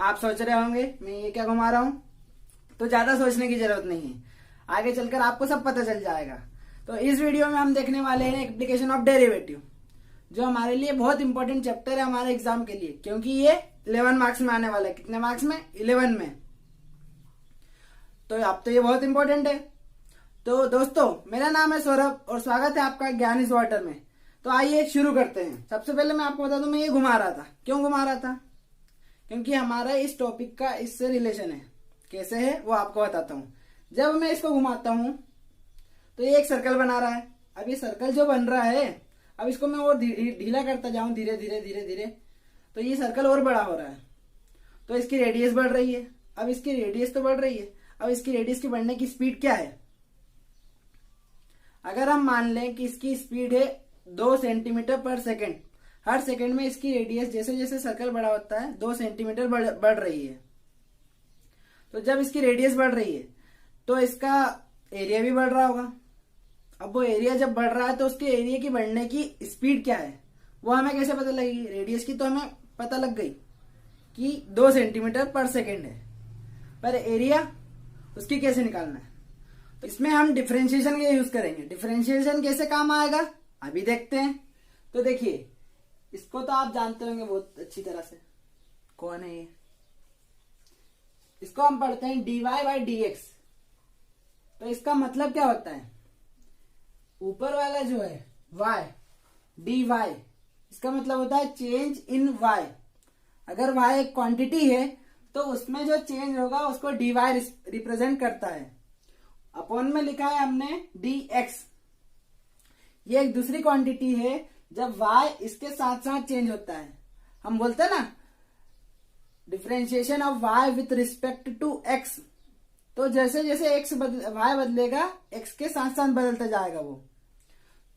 आप सोच रहे होंगे मैं ये क्या घुमा रहा हूँ, तो ज्यादा सोचने की जरूरत नहीं है, आगे चलकर आपको सब पता चल जाएगा। तो इस वीडियो में हम देखने वाले हैं एप्लीकेशन ऑफ डेरिवेटिव, जो हमारे लिए बहुत इंपॉर्टेंट चैप्टर है हमारे एग्जाम के लिए, क्योंकि ये 11 मार्क्स में आने वाला है। कितने मार्क्स में? 11 में। तो अब तो ये बहुत इंपॉर्टेंट है। तो दोस्तों, मेरा नाम है सौरभ और स्वागत है आपका ज्ञान इज वाटर में। तो आइए शुरू करते हैं। सबसे पहले मैं आपको बता दूं, मैं ये घुमा रहा था। क्यों घुमा रहा था? क्योंकि हमारा इस टॉपिक का इससे रिलेशन है। कैसे है वो आपको बताता हूँ। जब मैं इसको घुमाता हूँ तो ये एक सर्कल बना रहा है। अब ये सर्कल जो बन रहा है, अब इसको मैं और ढीला करता जाऊं धीरे धीरे धीरे धीरे, तो ये सर्कल और बड़ा हो रहा है। तो इसकी रेडियस बढ़ रही है। अब इसकी रेडियस तो बढ़ रही है, अब इसकी रेडियस की बढ़ने की स्पीड क्या है? अगर हम मान लें कि इसकी स्पीड है 2 सेंटीमीटर पर सेकेंड, हर सेकेंड में इसकी रेडियस जैसे जैसे सर्कल बड़ा होता है 2 सेंटीमीटर बढ़ रही है। तो जब इसकी रेडियस बढ़ रही है तो इसका एरिया भी बढ़ रहा होगा। अब वो एरिया जब बढ़ रहा है तो उसके एरिया की बढ़ने की स्पीड क्या है वो हमें कैसे पता लगेगी? रेडियस की तो हमें पता लग गई कि 2 सेंटीमीटर पर सेकेंड है, पर एरिया उसकी कैसे निकालना है? तो इसमें हम डिफरेंशिएशन का यूज करेंगे। डिफरेंशिएशन कैसे काम आएगा अभी देखते हैं। तो देखिए, इसको तो आप जानते होंगे बहुत अच्छी तरह से। कौन है ये? इसको हम पढ़ते हैं dy/dx। तो इसका मतलब क्या होता है? ऊपर वाला जो है y, dy, इसका मतलब होता है चेंज इन y। अगर y एक क्वांटिटी है तो उसमें जो चेंज होगा उसको dy रिप्रेजेंट करता है। अपॉन में लिखा है हमने dx। ये एक दूसरी क्वांटिटी है। जब y इसके साथ साथ चेंज होता है, हम बोलते हैं ना differentiation of y with respect to x। तो जैसे जैसे y बदलेगा x के साथ साथ बदलता जाएगा वो।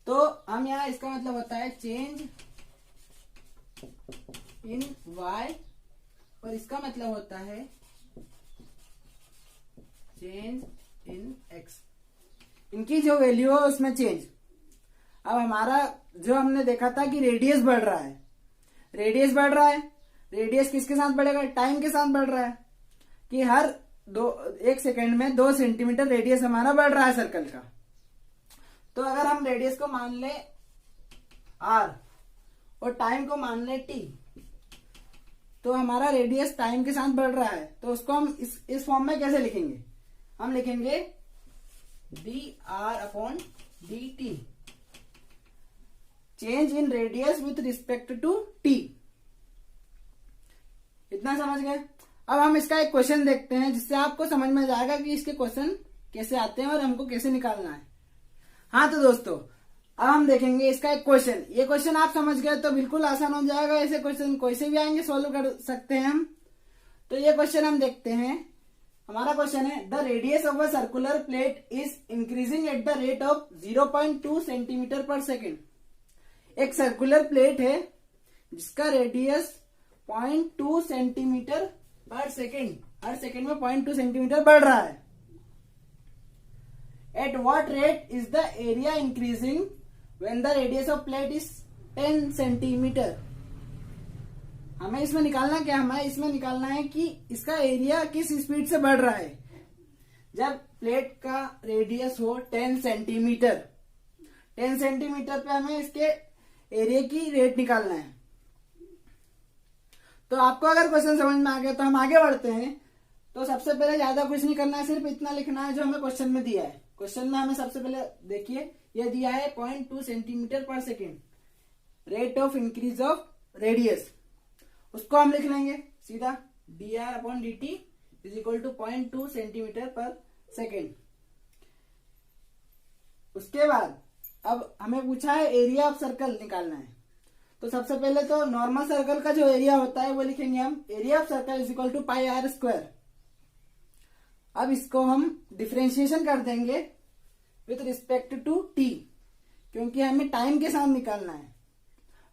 तो हम यहाँ इसका मतलब होता है चेंज इन y, और इसका मतलब होता है चेंज इन x। इनकी जो वैल्यू है उसमें चेंज। अब हमारा जो हमने देखा था कि रेडियस बढ़ रहा है, रेडियस बढ़ रहा है। रेडियस किसके साथ बढ़ेगा? टाइम के साथ बढ़ रहा है। कि हर 1 सेकेंड में 2 सेंटीमीटर रेडियस हमारा बढ़ रहा है सर्कल का। तो अगर हम रेडियस को मान ले r और टाइम को मान ले t, तो हमारा रेडियस टाइम के साथ बढ़ रहा है। तो उसको हम इस फॉर्म में कैसे लिखेंगे? हम लिखेंगे dr/dt, change in radius with respect to t। इतना समझ गए? अब हम इसका एक क्वेश्चन देखते हैं जिससे आपको समझ में जाएगा कि इसके क्वेश्चन कैसे आते हैं और हमको कैसे निकालना है। हाँ तो दोस्तों, अब हम देखेंगे इसका एक क्वेश्चन। ये क्वेश्चन आप समझ गए तो बिल्कुल आसान हो जाएगा। ऐसे क्वेश्चन कोई से भी आएंगे, सॉल्व कर सकते हैं हम। तो ये क्वेश्चन हम देखते हैं। हमारा क्वेश्चन है the radius of a circular plate is increasing at the rate of 0.2 centimetre per second. एक सर्कुलर प्लेट है जिसका रेडियस 0.2 सेंटीमीटर पर सेकेंड, हर सेकेंड में 0.2 सेंटीमीटर बढ़ रहा है। At what rate is the area increasing when the radius of plate is 10 centimetre. हमें इसमें निकालना क्या? हमें इसमें निकालना है कि इसका एरिया किस स्पीड से बढ़ रहा है। जब प्लेट का रेडियस हो 10 सेंटीमीटर, 10 सेंटीमीटर पे हमें इसके एरिया की रेट निकालना है। तो आपको अगर क्वेश्चन समझ में आ गया तो हम आगे बढ़ते हैं। तो सबसे पहले ज्यादा कुछ नहीं करना है, सिर्फ इतना लिखना है जो हमें क्वेश्चन में दिया है। क्वेश्चन में हमें सबसे पहले देखिए ये दिया है 0.2 centimetre per second, rate of increase of radius. उसको हम लिख लेंगे सीधा dr/dt is equal to 0.2 centimetre per second. उसके बाद अब हमें पूछा है एरिया ऑफ सर्कल निकालना है। तो सबसे पहले तो नॉर्मल सर्कल का जो एरिया होता है वो लिखेंगे हम area of circle is equal to πr²। अब इसको हम डिफरेंशिएशन कर देंगे विथ रिस्पेक्ट टू t, क्योंकि हमें टाइम के साथ निकालना है।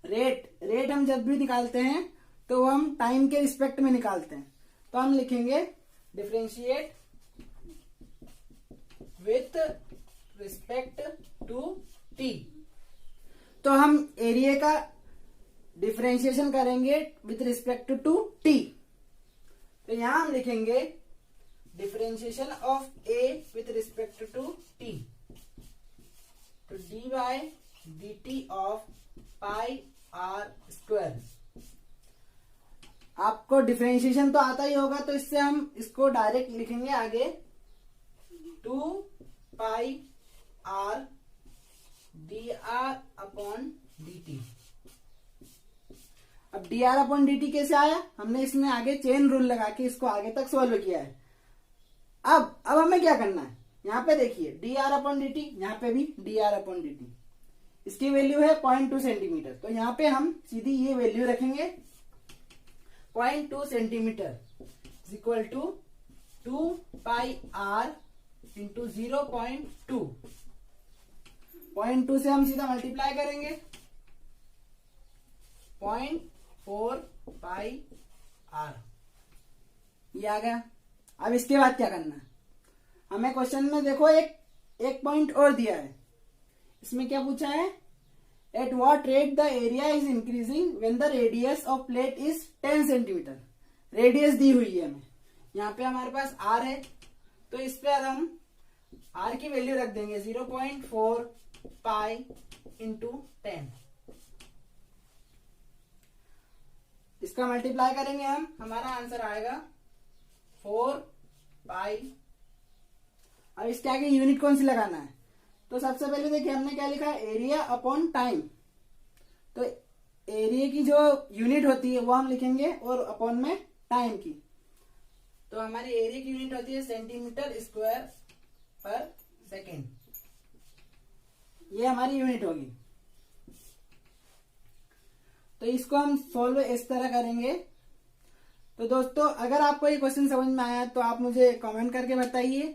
रेट हम जब भी निकालते हैं तो हम टाइम के रिस्पेक्ट में निकालते हैं। तो हम लिखेंगे differentiate with respect to t। तो हम एरिया का डिफरेंशिएशन करेंगे विथ रिस्पेक्ट टू t। तो यहां हम लिखेंगे differentiation of A with respect to T, तो D by D T of pi R square. आपको डिफरेंशिएशन तो आता ही होगा, तो इससे हम इसको डायरेक्ट लिखेंगे आगे 2 pi R D R upon D T. अब D R upon D T कैसे आया, हमने इसमें आगे चेन रूल लगा के इसको आगे तक सॉल्व किया है। अब हमें क्या करना है, यहाँ पे देखिए D R upon D T, यहाँ पे भी D R upon D T, इसकी वैल्यू है 0.2 सेंटीमीटर। तो यहाँ पे हम सीधी ये वैल्यू रखेंगे 0.2 centimetre is equal to 2 pi r into 0.2। 0.2 से हम सीधा मल्टीप्लाई करेंगे 0.4 पाई आर, ये आ गया। अब इसके बाद क्या करना है, हमें क्वेश्चन में देखो एक पॉइंट और दिया है। इसमें क्या पूछा है, at what rate the area is increasing when the radius of plate is 10 centimetre. Radius दी हुई है हमें, यहाँ पे हमारे पास आर है, तो इस पे हम आर की वैल्यू रख देंगे 0.4 पाई इंटू 10। इसका मल्टीप्लाई करेंगे हम, हमारा आंसर आएगा 4 पाई। अब इसके आगे यूनिट कौन सी लगाना है, तो सबसे पहले देखिए हमने क्या लिखा है, एरिया अपॉन टाइम। तो एरिया की जो यूनिट होती है वो हम लिखेंगे और अपॉन में टाइम की। तो हमारी एरिया की यूनिट होती है सेंटीमीटर स्क्वायर पर सेकेंड, ये हमारी यूनिट होगी। तो इसको हम सॉल्व इस तरह करेंगे। तो दोस्तों अगर आपको ये क्वेश्चन समझ में आया तो आप मुझे कमेंट करके बताइए,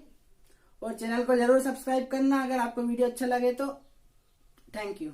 और चैनल को जरूर सब्सक्राइब करना अगर आपको वीडियो अच्छा लगे तो। Thank you.